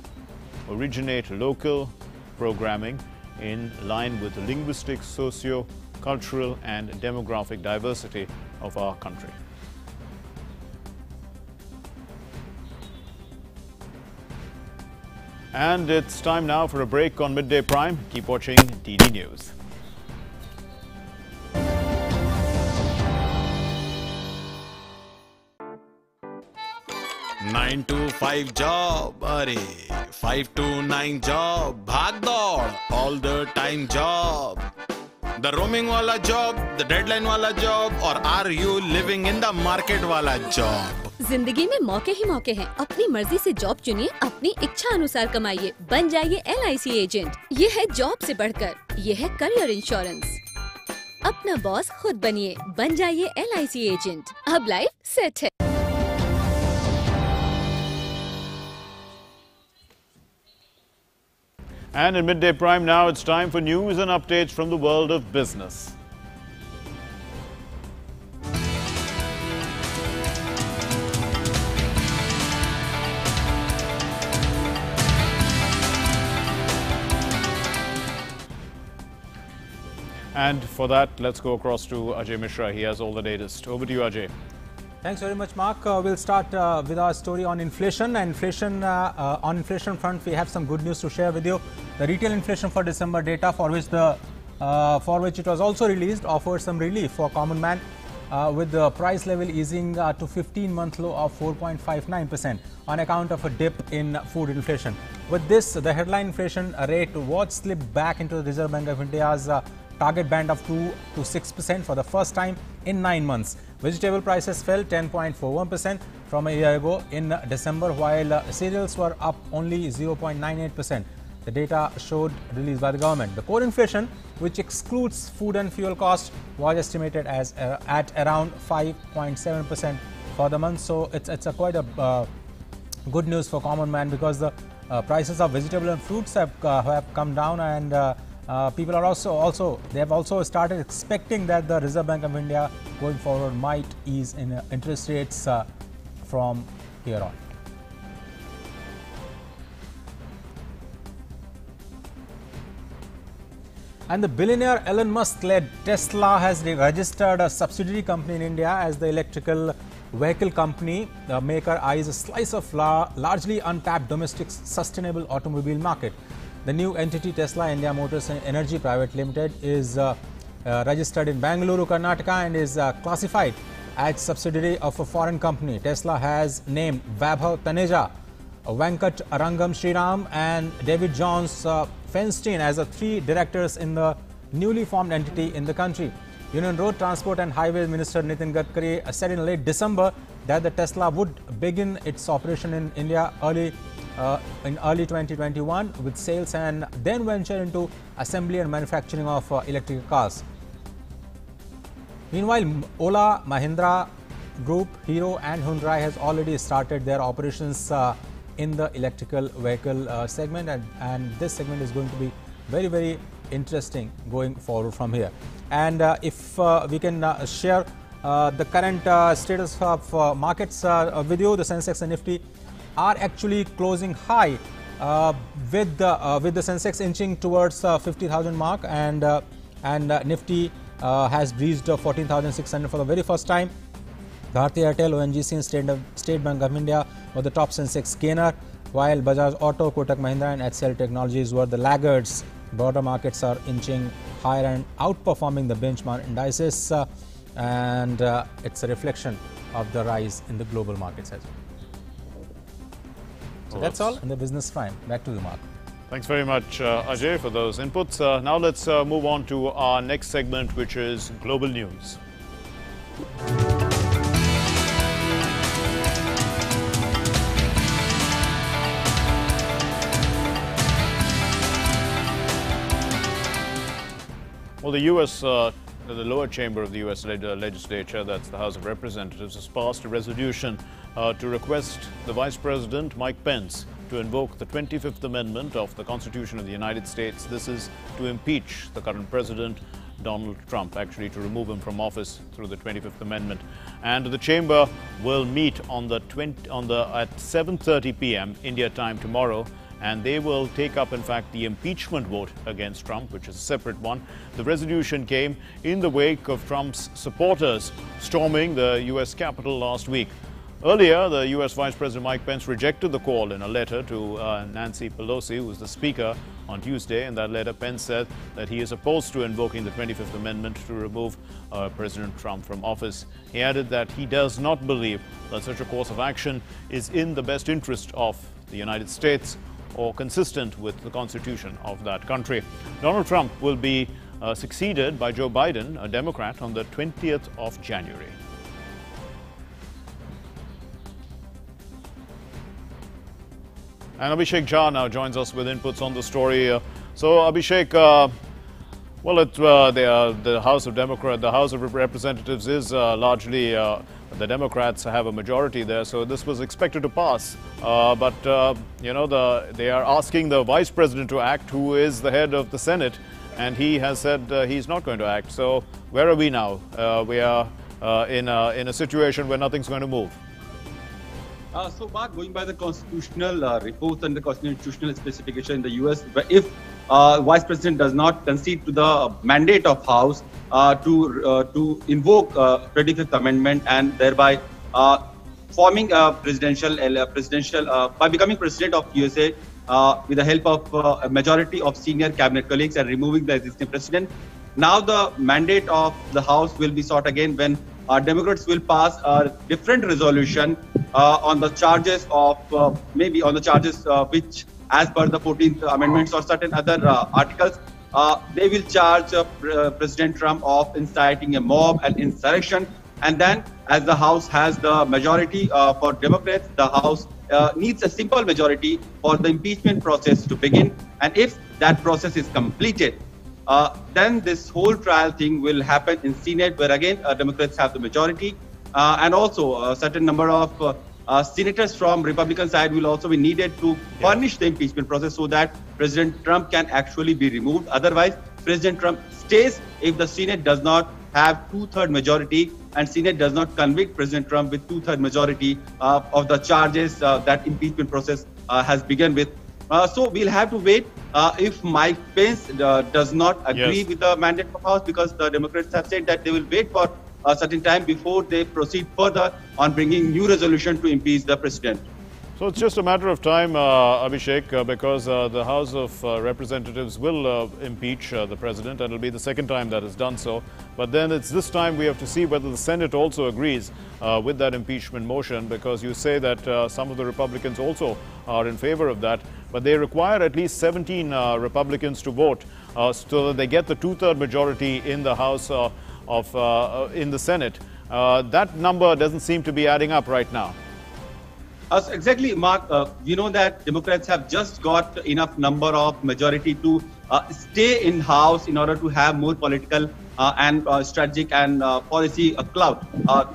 originate local programming in line with the linguistic, socio-cultural and demographic diversity of our country. And it's time now for a break on Midday Prime. Keep watching DD News. Nine to 5 job, अरे 5 to 9 job, भाग दौड़ all the time job. The roaming वाला job, the deadline वाला job, और are you living in the market वाला job? जिंदगी में मौके ही मौके हैं। अपनी मर्जी से जॉब चुनिए, अपनी इच्छा अनुसार कमाइए, बन जाइए LIC एजेंट। ये है जॉब से बढ़कर, ये है करियर इंश्योरेंस। अपना बॉस खुद बनिए, बन जाइए LIC एजेंट। अब लाइफ सेट है। And in Midday Prime now, it's time for news and updates from the world of business. And for that, let's go across to Ajay Mishra. He has all the latest. Over to you, Ajay. Thanks very much, Mark. We'll start with our story on inflation. On inflation front, we have some good news to share with you. The retail inflation for December data, for which it was also released, offers some relief for common man, with the price level easing to 15-month low of 4.59% on account of a dip in food inflation. With this, the headline inflation rate was slipped back into the Reserve Bank of India's target band of 2 to 6% for the first time in 9 months. Vegetable prices fell 10.41% from a year ago in December, while cereals were up only 0.98%. The data showed released by the government. The core inflation, which excludes food and fuel costs, was estimated as at around 5.7% for the month. So it's a quite a good news for common man, because the prices of vegetable and fruits have come down, and people are they have also started expecting that the Reserve Bank of India going forward might ease in interest rates from here on. And the billionaire Elon Musk-led Tesla has registered a subsidiary company in India as the electrical vehicle company. The maker eyes a slice of largely untapped domestic sustainable automobile market. The new entity, Tesla India Motors Energy Private Limited, is registered in Bangalore, Karnataka, and is classified as subsidiary of a foreign company. Tesla has named Vaibhav Taneja, Venkat Arangam Sriram, and David Jones Feinstein as the 3 directors in the newly formed entity in the country. Union Road Transport and Highways Minister Nitin Gadkari said in late December that the Tesla would begin its operation in India in early 2021 with sales, and then venture into assembly and manufacturing of electric cars. Meanwhile, Ola, Mahindra, Group, Hero and Hyundai has already started their operations in the electrical vehicle segment, and this segment is going to be very, very interesting going forward from here. And if we can share the current status of markets with you, the Sensex and Nifty are actually closing high with the Sensex inching towards 50,000 mark, and Nifty has breached 14,600 for the very first time. Bharti Airtel, ONGC and State Bank of India were the top Sensex gainer, while Bajaj Auto, Kotak Mahindra and HCL Technologies were the laggards. Broader markets are inching higher and outperforming the benchmark indices, and it's a reflection of the rise in the global markets as well. So that's all in the business prime. Back to you, Mark. Thanks very much, Ajay, for those inputs. Now let's move on to our next segment, which is Global News. Well, the U.S., the lower chamber of the U.S. legislature, that's the House of Representatives, has passed a resolution to request the Vice President, Mike Pence, to invoke the 25th Amendment of the Constitution of the United States. This is to impeach the current President, Donald Trump, actually to remove him from office through the 25th Amendment. And the chamber will meet at 7:30 p.m. India time tomorrow, and they will take up, in fact, the impeachment vote against Trump, which is a separate one. The resolution came in the wake of Trump's supporters storming the U.S. Capitol last week. Earlier, the U.S. Vice President Mike Pence rejected the call in a letter to Nancy Pelosi, who was the Speaker, on Tuesday. In that letter, Pence said that he is opposed to invoking the 25th Amendment to remove President Trump from office. He added that he does not believe that such a course of action is in the best interest of the United States or consistent with the Constitution of that country. Donald Trump will be succeeded by Joe Biden, a Democrat, on the 20th of January. And Abhishek Jha now joins us with inputs on the story. So, Abhishek, well, the House of Representatives is largely the Democrats have a majority there, so this was expected to pass. But you know, they are asking the Vice President to act, who is the head of the Senate, and he has said he's not going to act. So, where are we now? We are in a situation where nothing's going to move. So, Mark, going by the constitutional report and the constitutional specification in the U.S., if Vice President does not concede to the mandate of House to invoke 25th Amendment and thereby forming a by becoming President of USA with the help of a majority of senior cabinet colleagues and removing the existing President. Now the mandate of the House will be sought again when Democrats will pass a different resolution on the charges of which, as per the 14th Amendments or certain other articles, they will charge President Trump of inciting a mob and insurrection. And then, as the House has the majority for Democrats, the House needs a simple majority for the impeachment process to begin. And if that process is completed, then this whole trial thing will happen in Senate, where again Democrats have the majority, and also a certain number of senators from Republican side will also be needed to furnish the impeachment process so that President Trump can actually be removed. Otherwise, President Trump stays if the Senate does not have two-thirds majority and Senate does not convict President Trump with two-thirds majority of the charges that impeachment process has begun with. So we'll have to wait if Mike Pence does not agree with the mandate of House, because the Democrats have said that they will wait for a certain time before they proceed further on bringing new resolution to impeach the president. So it's just a matter of time, Abhishek, because the House of Representatives will impeach the president, and it'll be the second time that is done so. But then it's this time we have to see whether the Senate also agrees with that impeachment motion, because you say that some of the Republicans also are in favor of that, but they require at least 17 Republicans to vote so that they get the two-thirds majority in the House in the Senate. That number doesn't seem to be adding up right now. Exactly, Mark. We know that Democrats have just got enough number of majority to stay in House in order to have more political and strategic and policy clout.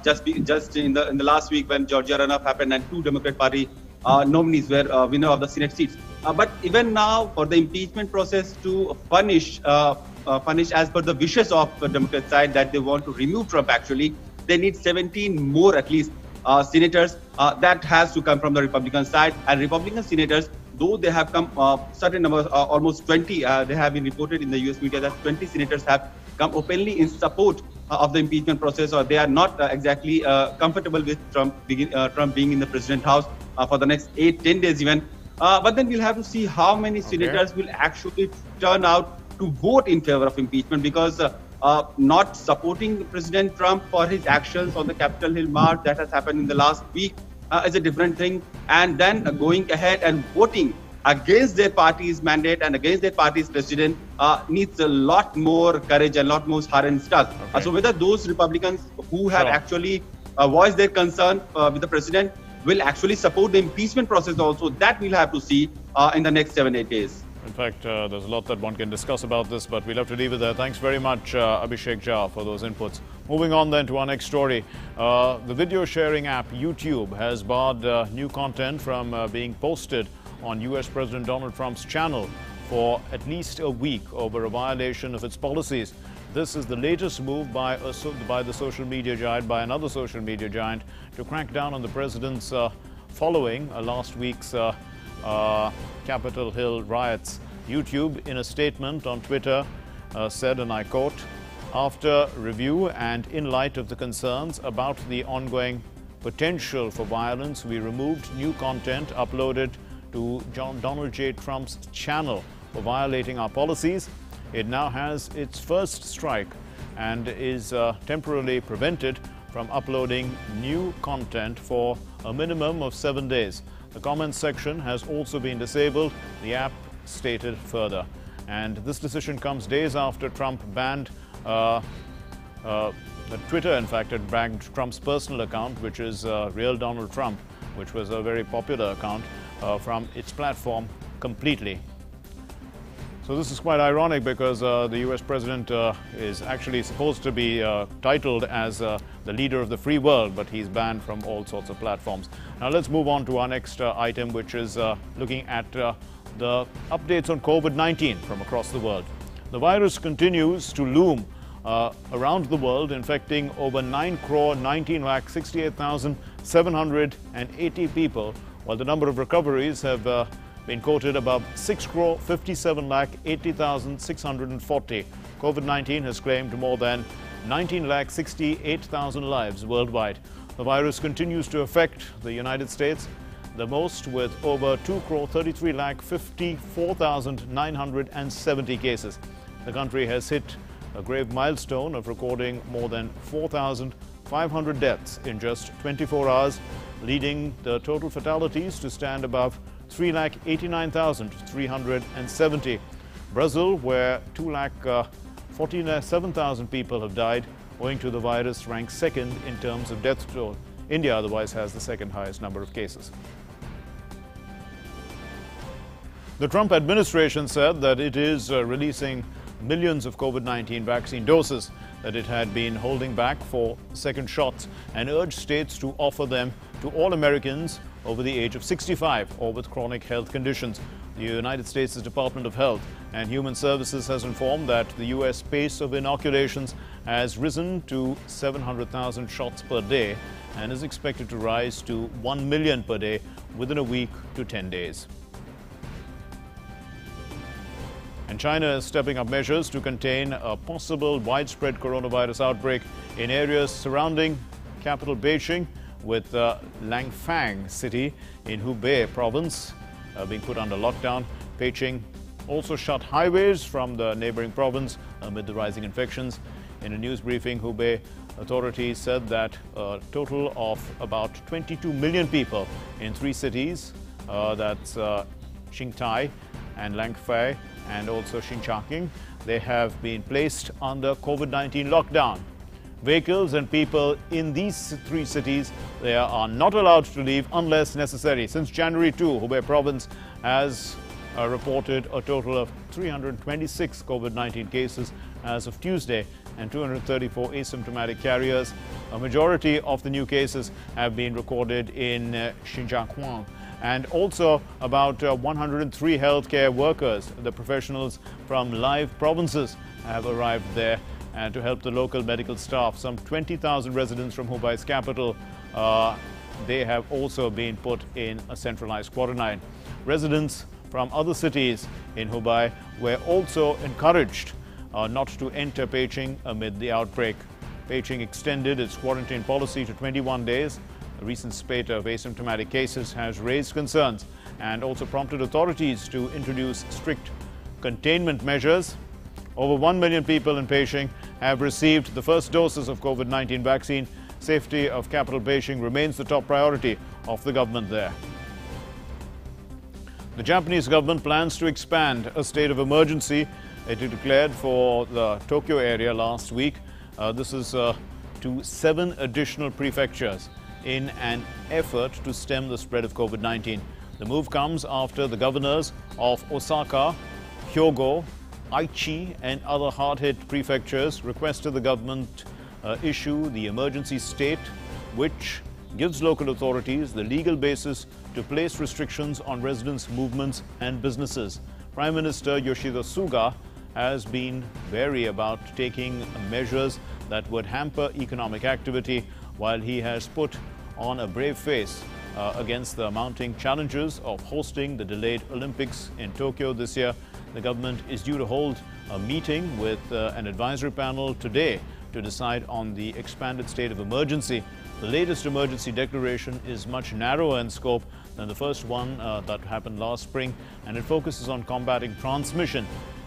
Just in the last week when Georgia runoff happened and 2 Democrat Party nominees were winner of the Senate seats. But even now, for the impeachment process to punish as per the wishes of the Democrat side that they want to remove Trump, actually, they need 17 more at least senators. That has to come from the Republican side. And Republican senators, though they have come certain numbers, almost 20, they have been reported in the US media that 20 senators have come openly in support of the impeachment process, or they are not exactly comfortable with Trump being in the president house for the next 8-10 days even. But then we'll have to see how many senators will actually turn out to vote in favor of impeachment, because not supporting President Trump for his actions on the Capitol Hill march that has happened in the last week is a different thing. And then going ahead and voting against their party's mandate and against their party's president needs a lot more courage and a lot more heart and stuff. So whether those Republicans who have actually voiced their concern with the president will actually support the impeachment process also, that we'll have to see in the next 7-8 days. In fact, there's a lot that one can discuss about this, but we'll have to leave it there. Thanks very much, Abhishek Jha, for those inputs. Moving on then to our next story. The video sharing app YouTube has barred new content from being posted on US President Donald Trump's channel for at least a week over a violation of its policies. This is the latest move by the social media giant, by another social media giant, to crack down on the president's following last week's Capitol Hill riots. YouTube, in a statement on Twitter, said, and I quote, "After review and in light of the concerns about the ongoing potential for violence, we removed new content uploaded to Donald J. Trump's channel for violating our policies. It now has its first strike and is temporarily prevented from uploading new content for a minimum of 7 days. The comments section has also been disabled," the app stated further. And this decision comes days after Trump banned Twitter, in fact, had banned Trump's personal account, which is Real Donald Trump, which was a very popular account, from its platform completely. So this is quite ironic, because the US president is actually supposed to be titled as the leader of the free world, but he's banned from all sorts of platforms. Now let's move on to our next item, which is looking at the updates on COVID-19 from across the world. The virus continues to loom around the world, infecting over 9,19,68,780 people, while the number of recoveries have been quoted above 6,57,80,640. COVID-19 has claimed more than 19,68,000 lives worldwide. The virus continues to affect the United States the most, with over 2,33,54,970 cases. The country has hit a grave milestone of recording more than 4,500 deaths in just 24 hours, leading the total fatalities to stand above 3,89,370. Brazil, where 2,47,000 people have died owing to the virus, ranks second in terms of death toll. India otherwise has the second highest number of cases. The Trump administration said that it is releasing millions of COVID-19 vaccine doses that it had been holding back for second shots, and urged states to offer them to all Americans over the age of 65 or with chronic health conditions. The United States Department of Health and Human Services has informed that the U.S. pace of inoculations has risen to 700,000 shots per day and is expected to rise to 1 million per day within a week to 10 days. And China is stepping up measures to contain a possible widespread coronavirus outbreak in areas surrounding capital Beijing, with Langfang city in Hubei province being put under lockdown. Beijing also shut highways from the neighboring province amid the rising infections. In a news briefing, Hubei authorities said that a total of about 22 million people in 3 cities, that's Qingtai and Langfang and also Xinjiang, they have been placed under COVID-19 lockdown. Vehicles and people in these 3 cities, they are not allowed to leave unless necessary. Since January 2, Hubei province has reported a total of 326 COVID-19 cases as of Tuesday and 234 asymptomatic carriers. A majority of the new cases have been recorded in Xinjiang, and also about 103 healthcare workers, the professionals from live provinces, have arrived there and to help the local medical staff. Some 20,000 residents from Hubei's capital, they have also been put in a centralized quarantine. Residents from other cities in Hubei were also encouraged not to enter Beijing amid the outbreak. Beijing extended its quarantine policy to 21 days. A recent spate of asymptomatic cases has raised concerns and also prompted authorities to introduce strict containment measures. Over 1 million people in Beijing have received the first doses of COVID-19 vaccine. Safety of capital Beijing remains the top priority of the government there. The Japanese government plans to expand a state of emergency it declared for the Tokyo area last week. This is to 7 additional prefectures in an effort to stem the spread of COVID-19. The move comes after the governors of Osaka, Hyogo, Aichi and other hard-hit prefectures requested the government issue the emergency state, which gives local authorities the legal basis to place restrictions on residents' movements and businesses. Prime Minister Yoshihide Suga has been wary about taking measures that would hamper economic activity, while he has put on a brave face against the mounting challenges of hosting the delayed Olympics in Tokyo this year. The government is due to hold a meeting with an advisory panel today to decide on the expanded state of emergency. The latest emergency declaration is much narrower in scope than the first one that happened last spring, and it focuses on combating transmission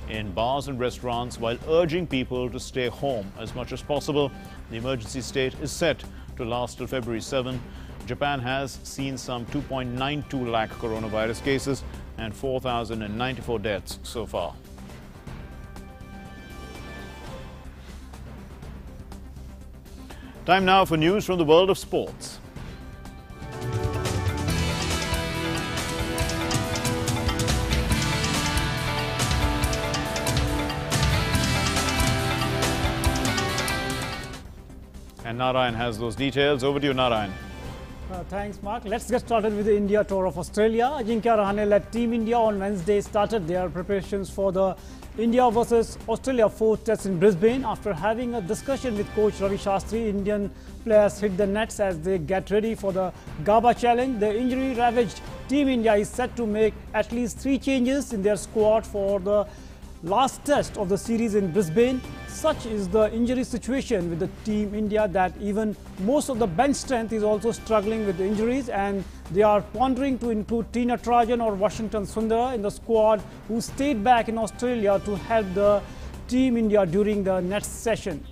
in bars and restaurants while urging people to stay home as much as possible. The emergency state is set to last till February 7. Japan has seen some 2.92 lakh coronavirus cases and 4,094 deaths so far. Time now for news from the world of sports. And Narayan has those details. Over to you, Narayan. Thanks, Mark. Let's get started with the India tour of Australia. Ajinkya Rahane-led Team India on Wednesday started their preparations for the India versus Australia 4th test in Brisbane. After having a discussion with coach Ravi Shastri, Indian players hit the nets as they get ready for the Gaba Challenge. The injury-ravaged Team India is set to make at least 3 changes in their squad for the last test of the series in Brisbane. Such is the injury situation with the Team India that even most of the bench strength is also struggling with injuries, and they are pondering to include T. Natarajan or Washington Sundar in the squad, who stayed back in Australia to help the Team India during the next session.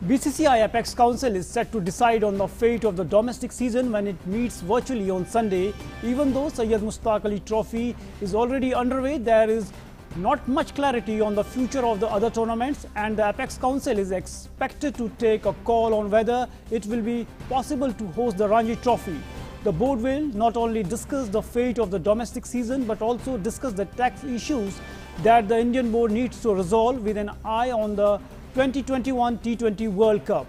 BCCI Apex Council is set to decide on the fate of the domestic season when it meets virtually on Sunday. Even though Syed Mushtaq Ali Trophy is already underway, there is not much clarity on the future of the other tournaments, and the Apex Council is expected to take a call on whether it will be possible to host the Ranji Trophy. The board will not only discuss the fate of the domestic season but also discuss the tax issues that the Indian board needs to resolve with an eye on the 2021 T20 World Cup.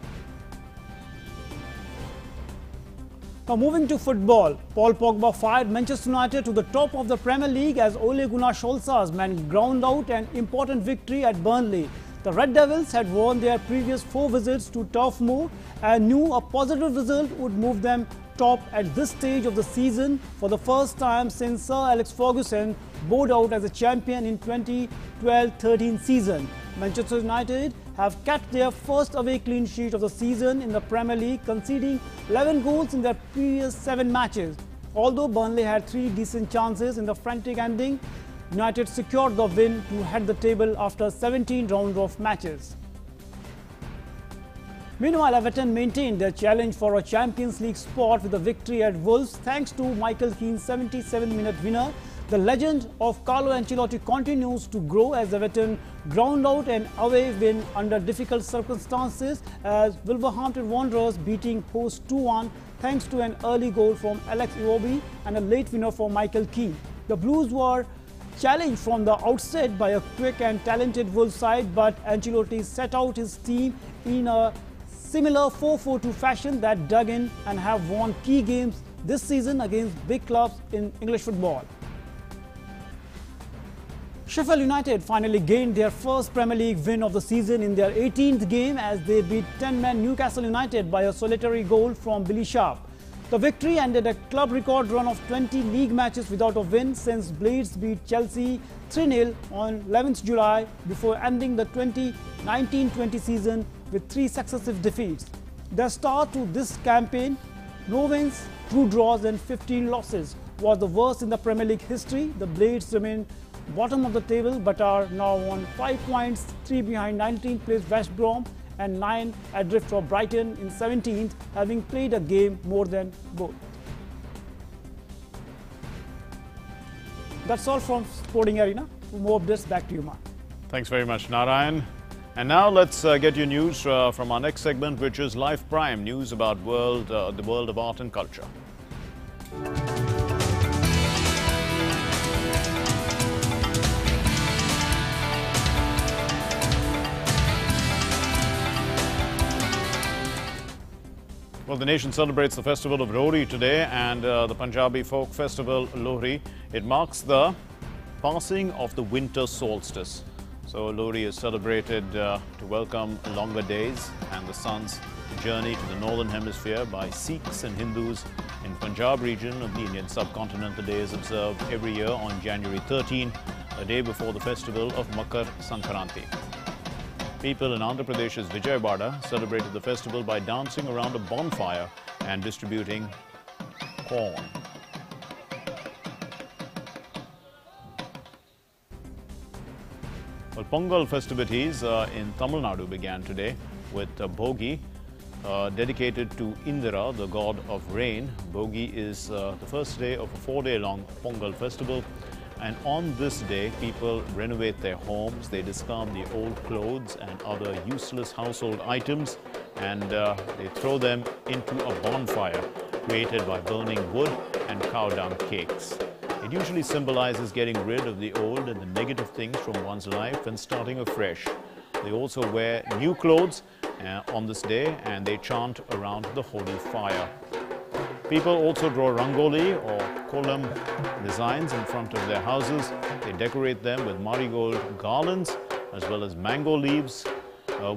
Now moving to football, Paul Pogba fired Manchester United to the top of the Premier League as Ole Gunnar Solskjaer's men ground out an important victory at Burnley. The Red Devils had won their previous 4 visits to Turf Moor and knew a positive result would move them top at this stage of the season for the first time since Sir Alex Ferguson bowed out as a champion in 2012-13 season. Manchester United have kept their first away clean sheet of the season in the Premier League, conceding 11 goals in their previous 7 matches. Although Burnley had 3 decent chances in the frantic ending, United secured the win to head the table after 17 rounds of matches. Meanwhile, Everton maintained their challenge for a Champions League spot with a victory at Wolves thanks to Michael Keane's 77-minute winner. The legend of Carlo Ancelotti continues to grow as the veteran ground out an away win under difficult circumstances as Wolverhampton Wanderers beating host 2-1 thanks to an early goal from Alex Iwobi and a late winner from Michael Keane. The Blues were challenged from the outset by a quick and talented Wolves side, but Ancelotti set out his team in a similar 4-4-2 fashion that dug in and have won key games this season against big clubs in English football. Sheffield United finally gained their first Premier League win of the season in their 18th game as they beat 10-man Newcastle United by a solitary goal from Billy Sharp. The victory ended a club record run of 20 league matches without a win since Blades beat Chelsea 3-0 on 11th July before ending the 2019-20 season with 3 successive defeats. The start to this campaign, no wins, 2 draws and 15 losses, was the worst in the Premier League history. The Blades remain bottom of the table but are now on 5 points, 3 behind 19th place West Brom and 9 adrift for Brighton in 17th, having played a game more than both. That's all from Sporting Arena. For more updates, back to you, Mark. Thanks very much, Narayan. And now let's get your news from our next segment, which is Live Prime, news about the world of art and culture. Well, the nation celebrates the festival of Lohri today and the Punjabi folk festival Lohri. It marks the passing of the winter solstice. So Lohri is celebrated to welcome longer days and the sun's journey to the northern hemisphere by Sikhs and Hindus in Punjab region of the Indian subcontinent. The day is observed every year on January 13, a day before the festival of Makar Sankranti. People in Andhra Pradesh's Vijayawada celebrated the festival by dancing around a bonfire and distributing corn. Well, Pongal festivities in Tamil Nadu began today with Bhogi, dedicated to Indra, the god of rain. Bhogi is the first day of a 4-day-long Pongal festival. And on this day, people renovate their homes, they discard the old clothes and other useless household items, and they throw them into a bonfire created by burning wood and cow dung cakes. It usually symbolizes getting rid of the old and the negative things from one's life and starting afresh. They also wear new clothes on this day and they chant around the holy fire. People also draw rangoli or kolam designs in front of their houses. They decorate them with marigold garlands as well as mango leaves,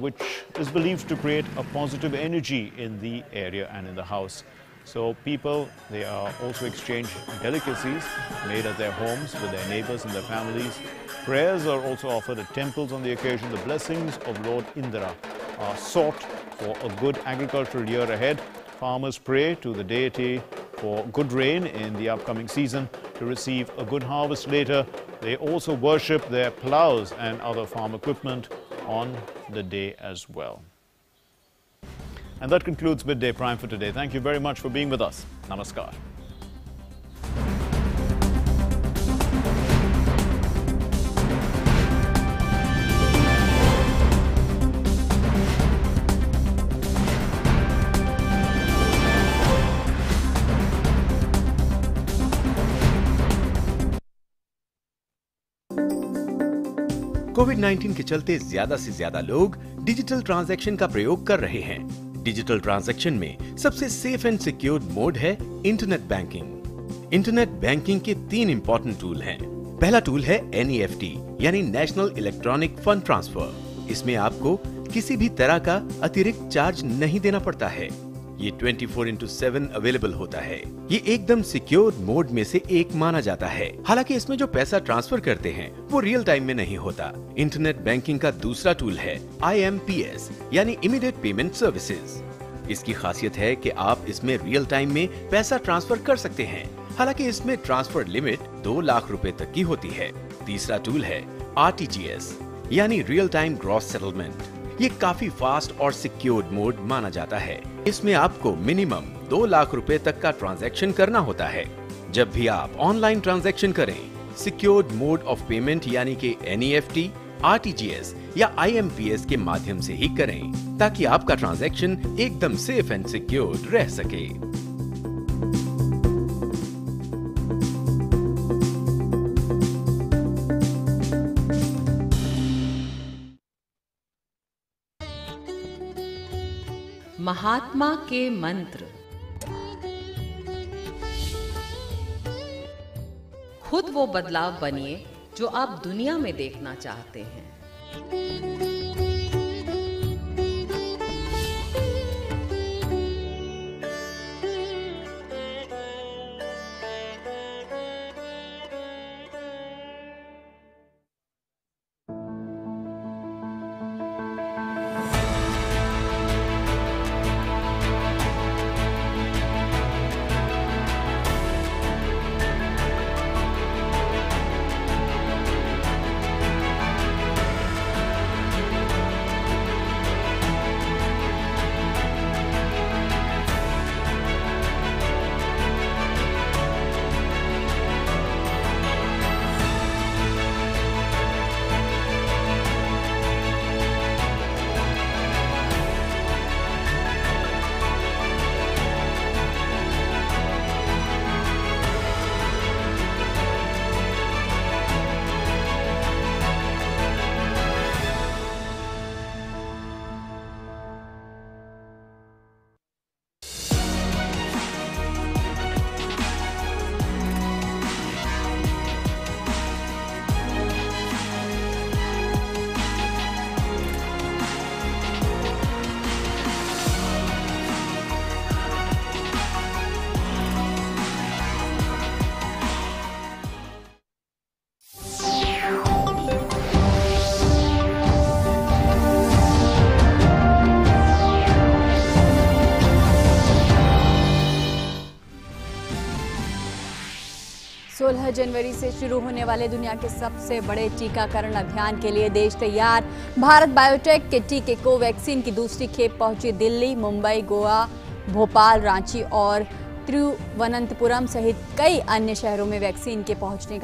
which is believed to create a positive energy in the area and in the house. So people, they also exchange delicacies made at their homes with their neighbors and their families. Prayers are also offered at temples on the occasion. The blessings of Lord Indra are sought for a good agricultural year ahead. Farmers pray to the deity for good rain in the upcoming season to receive a good harvest later. They also worship their plows and other farm equipment on the day as well. And that concludes Midday Prime for today. Thank you very much for being with us. Namaskar. कोविड-19 के चलते ज्यादा से ज्यादा लोग digital transaction का प्रयोग कर रहे हैं। डिजिटल ट्रांजैक्शन में सबसे सेफ एंड सिक्योर्ड मोड है इंटरनेट बैंकिंग। इंटरनेट बैंकिंग के 3 इंपॉर्टेंट टूल हैं। पहला टूल है NEFT यानी नेशनल इलेक्ट्रॉनिक फंड ट्रांसफर। इसमें आपको किसी भी तरह का अतिरिक्त चार्ज नहीं देना पड़ता है। ये 24/7 अवेलेबल होता है। ये एकदम सिक्योर मोड में से एक माना जाता है। हालांकि इसमें जो पैसा ट्रांसफर करते हैं वो रियल टाइम में नहीं होता। इंटरनेट बैंकिंग का दूसरा टूल है IMPS यानी इमीडिएट पेमेंट सर्विसेज। इसकी खासियत है कि आप इसमें रियल टाइम में पैसा ट्रांसफर कर सकते हैं। हालांकि इसमें ट्रांसफर लिमिट 2 लाख रुपए तक की होती है। तीसरा टूल है RTGS यानी रियल टाइम ग्रॉस सेटलमेंट। ये काफी फास्ट और सिक्योर्ड मोड माना जाता है। इसमें आपको मिनिमम 2 लाख रुपए तक का ट्रांजैक्शन करना होता है। जब भी आप ऑनलाइन ट्रांजैक्शन करें सिक्योर्ड मोड ऑफ पेमेंट यानी कि NEFT, RTGS या IMPS के माध्यम से ही करें ताकि आपका ट्रांजैक्शन एकदम सेफ एंड सिक्योर्ड रह सके। महात्मा के मंत्र। खुद वो बदलाव बनिए जो आप दुनिया में देखना चाहते हैं। जनवरी से शुरू होने वाले दुनिया के सबसे बड़े टीकाकरण अभियान के लिए देश तैयार। भारत बायोटेक के टीके कोवैक्सीन की दूसरी खेप पहुंची दिल्ली, मुंबई, गोवा, भोपाल, रांची और तिरुवनंतपुरम सहित कई अन्य शहरों में वैक्सीन के पहुंचने का